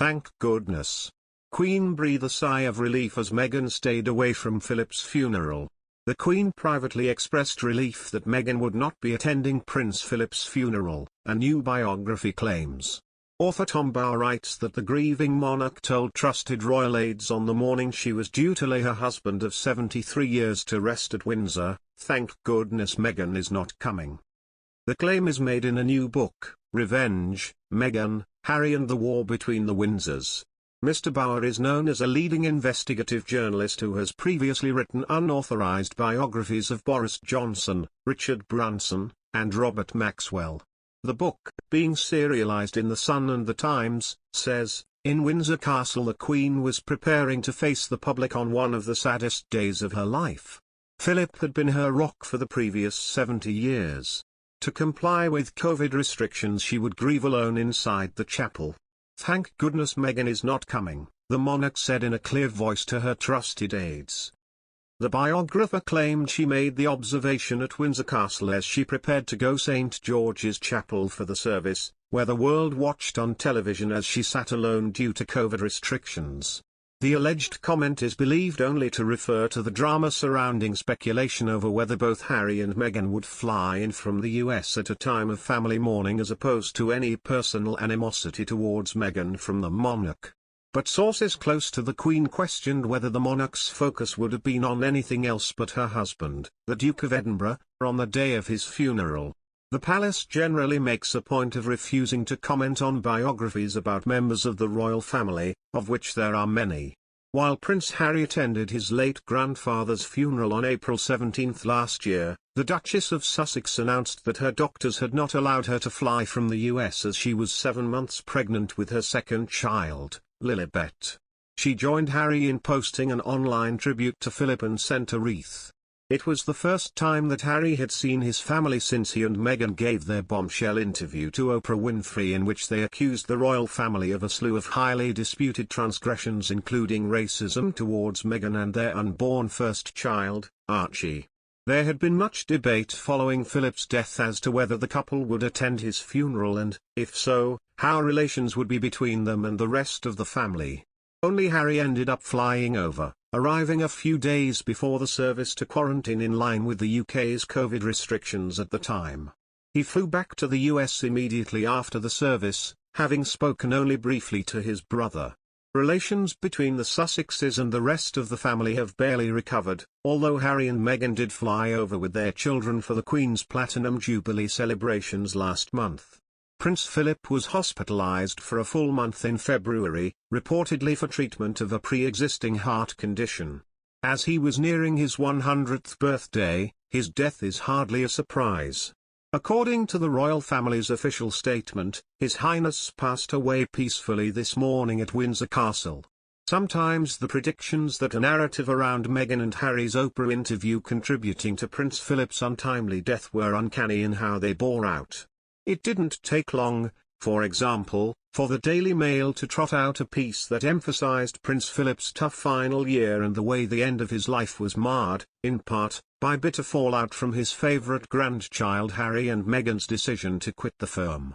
Thank goodness. Queen breathed a sigh of relief as Meghan stayed away from Philip's funeral. The Queen privately expressed relief that Meghan would not be attending Prince Philip's funeral, a new biography claims. Author Tom Bower writes that the grieving monarch told trusted royal aides on the morning she was due to lay her husband of 73 years to rest at Windsor, "Thank goodness Meghan is not coming." The claim is made in a new book, Revenge, Meghan, Harry and the War Between the Windsors. Mr. Bower is known as a leading investigative journalist who has previously written unauthorized biographies of Boris Johnson, Richard Branson, and Robert Maxwell. The book, being serialized in The Sun and The Times, says, in Windsor Castle the Queen was preparing to face the public on one of the saddest days of her life. Philip had been her rock for the previous 70 years. To comply with COVID restrictions she would grieve alone inside the chapel. "Thank goodness Meghan is not coming," the monarch said in a clear voice to her trusted aides. The biographer claimed she made the observation at Windsor Castle as she prepared to go St. George's Chapel for the service, where the world watched on television as she sat alone due to COVID restrictions. The alleged comment is believed only to refer to the drama surrounding speculation over whether both Harry and Meghan would fly in from the US at a time of family mourning as opposed to any personal animosity towards Meghan from the monarch. But sources close to the Queen questioned whether the monarch's focus would have been on anything else but her husband, the Duke of Edinburgh, on the day of his funeral. The palace generally makes a point of refusing to comment on biographies about members of the royal family, of which there are many. While Prince Harry attended his late grandfather's funeral on April 17 last year, the Duchess of Sussex announced that her doctors had not allowed her to fly from the US as she was 7 months pregnant with her second child, Lilibet. She joined Harry in posting an online tribute to Philip and sent a wreath. It was the first time that Harry had seen his family since he and Meghan gave their bombshell interview to Oprah Winfrey in which they accused the royal family of a slew of highly disputed transgressions including racism towards Meghan and their unborn first child, Archie. There had been much debate following Philip's death as to whether the couple would attend his funeral and, if so, how relations would be between them and the rest of the family. Only Harry ended up flying over, arriving a few days before the service to quarantine in line with the UK's COVID restrictions at the time. He flew back to the US immediately after the service, having spoken only briefly to his brother. Relations between the Sussexes and the rest of the family have barely recovered, although Harry and Meghan did fly over with their children for the Queen's Platinum Jubilee celebrations last month. Prince Philip was hospitalized for a full month in February, reportedly for treatment of a pre-existing heart condition. As he was nearing his 100th birthday, his death is hardly a surprise. According to the royal family's official statement, His Highness passed away peacefully this morning at Windsor Castle. Sometimes the predictions that a narrative around Meghan and Harry's Oprah interview contributing to Prince Philip's untimely death were uncanny in how they bore out. It didn't take long, for example, for the Daily Mail to trot out a piece that emphasized Prince Philip's tough final year and the way the end of his life was marred, in part, by bitter fallout from his favorite grandchild Harry and Meghan's decision to quit the firm.